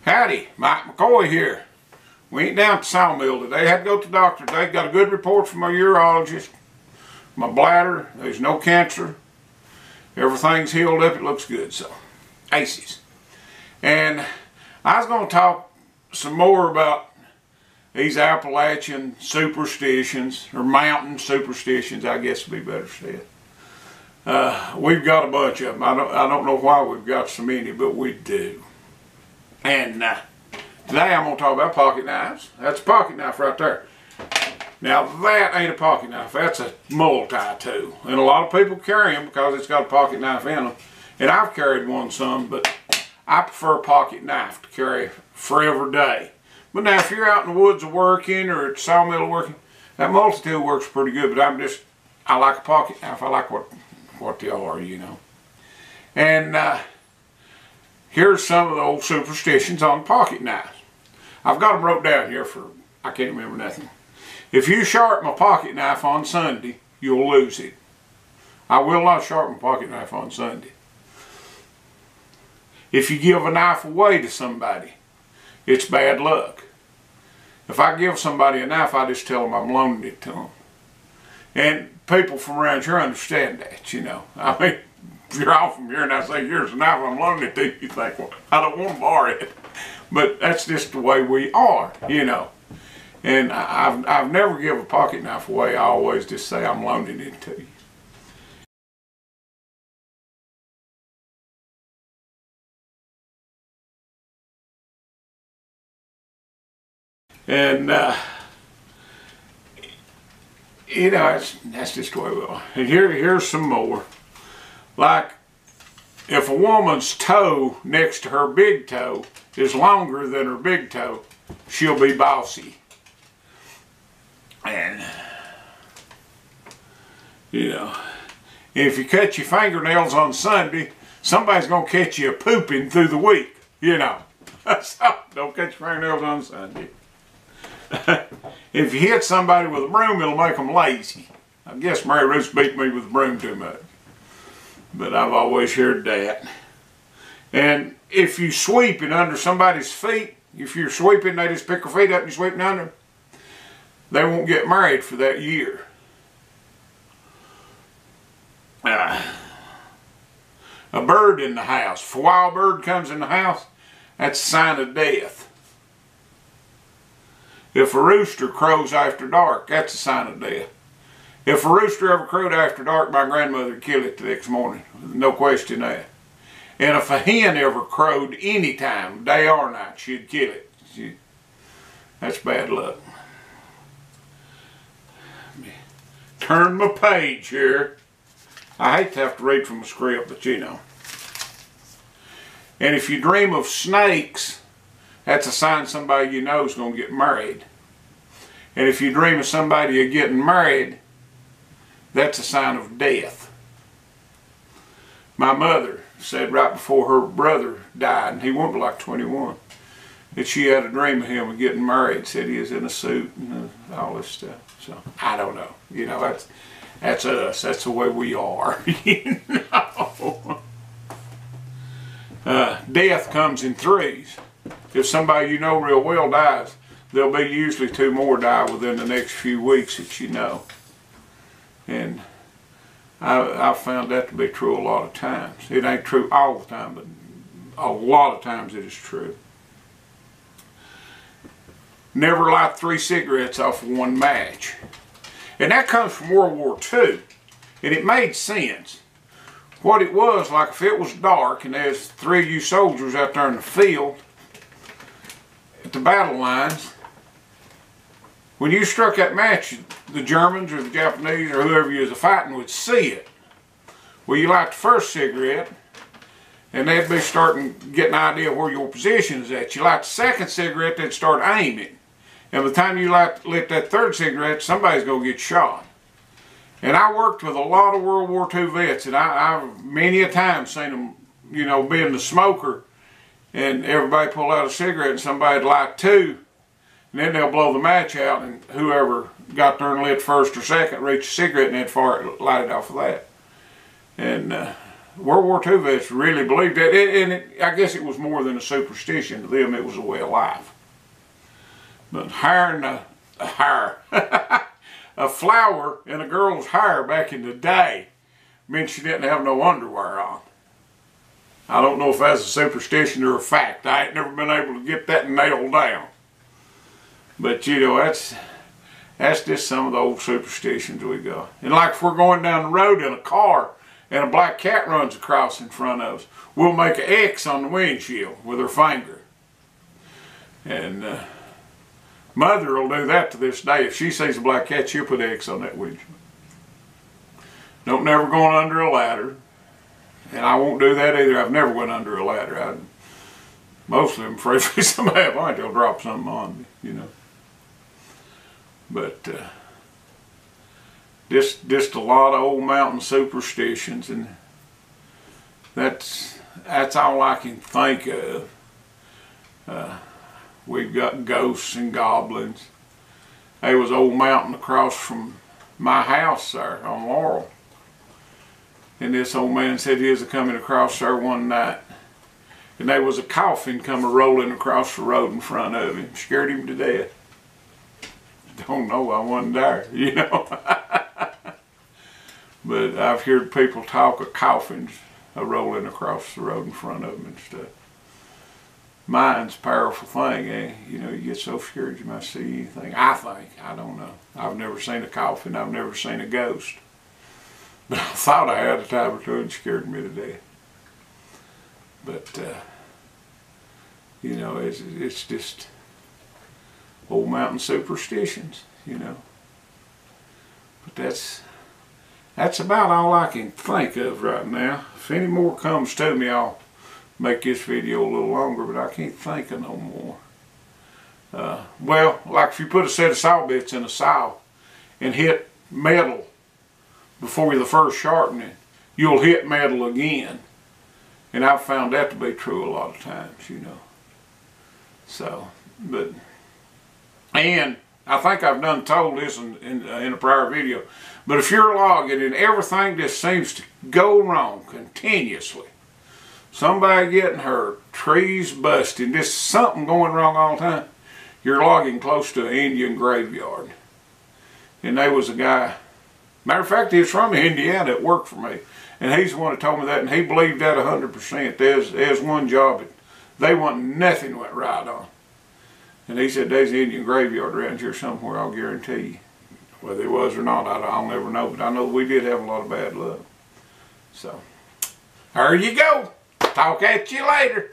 Howdy, Mike McCoy here. We ain't down at the sawmill today. Had to go to the doctor today. Got a good report from my urologist. My bladder, there's no cancer. Everything's healed up. It looks good. So, aces. And I was going to talk some more about these Appalachian superstitions, or mountain superstitions, I guess would be better said. We've got a bunch of them. I don't know why we've got so many, but we do. And today I'm going to talk about pocket knives. That's a pocket knife right there. Now that ain't a pocket knife. That's a multi-tool. And a lot of people carry them because it's got a pocket knife in them. And I've carried one some, but I prefer a pocket knife to carry forever day. But now if you're out in the woods working or at the sawmill working, that multi-tool works pretty good. But I like a pocket knife. I like what they are, you know. And here's some of the old superstitions on pocket knives. I've got them wrote down here for, I can't remember nothing. If you sharpen a pocket knife on Sunday, you'll lose it. I will not sharpen a pocket knife on Sunday. If you give a knife away to somebody, it's bad luck. If I give somebody a knife, I just tell them I'm loaning it to them. And people from around here understand that, you know. I mean, if you're off from here and I say, here's a knife, I'm loaning it to you, you think, well, I don't want to borrow it. But that's just the way we are, you know. And I've never given a pocket knife away. I always just say I'm loaning it to you. And, you know, that's just the way we are. And here's some more. Like, if a woman's toe next to her big toe is longer than her big toe, she'll be bossy. And, you know, if you cut your fingernails on Sunday, somebody's going to catch you pooping through the week, you know. So, don't cut your fingernails on Sunday. If you hit somebody with a broom, it'll make them lazy. I guess Mary Ruth beat me with a broom too much. But I've always heard that. And if you sweep it under somebody's feet, if you're sweeping, they just pick their feet up and you sweep it under, they won't get married for that year. A bird in the house. If a wild bird comes in the house, that's a sign of death. If a rooster crows after dark, that's a sign of death. If a rooster ever crowed after dark, my grandmother would kill it the next morning. No question that. And if a hen ever crowed any time, day or night, she'd kill it. That's bad luck. Turn my page here. I hate to have to read from a script, but you know. And if you dream of snakes, that's a sign somebody you know is going to get married. And if you dream of somebody getting married, that's a sign of death. My mother said right before her brother died, and he wasn't like 21, that she had a dream of him getting married. Said he was in a suit and all this stuff. So I don't know. You know, that's us. That's the way we are. You know. Death comes in threes. If somebody you know real well dies, there'll be usually two more die within the next few weeks that you know. And I've found that to be true a lot of times. It ain't true all the time, but a lot of times it is true. Never light 3 cigarettes off of one match. And that comes from World War II. And it made sense. What it was, like if it was dark and there's 3 of you soldiers out there in the field, at the battle lines, when you struck that match, the Germans or the Japanese or whoever you was fighting would see it. Well, you light the first cigarette, and they'd be starting to get an idea where your position is at. You light the second cigarette, they'd start aiming. And by the time you lit that third cigarette, somebody's going to get shot. And I worked with a lot of World War II vets, and I've many a time seen them, you know, being the smoker, and everybody pull out a cigarette and somebody'd light 2, and then they'll blow the match out, and whoever got there and lit first or second reached a cigarette and they'd light it off of that. And World War II vets really believed that, and I guess it was more than a superstition to them, it was a way of life. But hiring a flower in a girl's hair back in the day meant she didn't have no underwear on. I don't know if that's a superstition or a fact. I ain't never been able to get that nailed down. But you know, that's just some of the old superstitions we got. And like if we're going down the road in a car and a black cat runs across in front of us, we'll make an X on the windshield with her finger. And Mother will do that to this day. If she sees a black cat, she'll put an X on that windshield. Don't never go under a ladder. And I won't do that either. I've never went under a ladder. Most of them afraid if somebody behind they'll drop something on me, you know. But just a lot of old mountain superstitions, and that's all I can think of. We've got ghosts and goblins. There was an old mountain across from my house there on Laurel. And this old man said he was coming across there one night. And there was a coffin coming rolling across the road in front of him. Scared him to death. Don't know, I wasn't there, you know. But I've heard people talk of coffins rolling across the road in front of them and stuff. Mind's a powerful thing, eh? You know, you get so scared you might see anything. I think, I don't know. I've never seen a coffin, I've never seen a ghost. But I thought I had a time or two and scared me to death. But, you know, it's just old mountain superstitions, you know. But that's about all I can think of right now. If any more comes to me, I'll make this video a little longer, but I can't think of no more. Well, like if you put a set of saw bits in a saw and hit metal before the first sharpening, you'll hit metal again. And I've found that to be true a lot of times, you know. So, but, and I think I've done told this in a prior video, but if you're logging and everything just seems to go wrong continuously, somebody getting hurt, trees busting, just something going wrong all the time, you're logging close to an Indian graveyard. And there was a guy, matter of fact, he was from Indiana that worked for me. And he's the one that told me that, and he believed that 100%. There's one job that they want nothing went right on. And he said, there's an Indian graveyard around here somewhere, I'll guarantee you. Whether it was or not, I'll never know. But I know we did have a lot of bad luck. So, there you go. Talk at you later.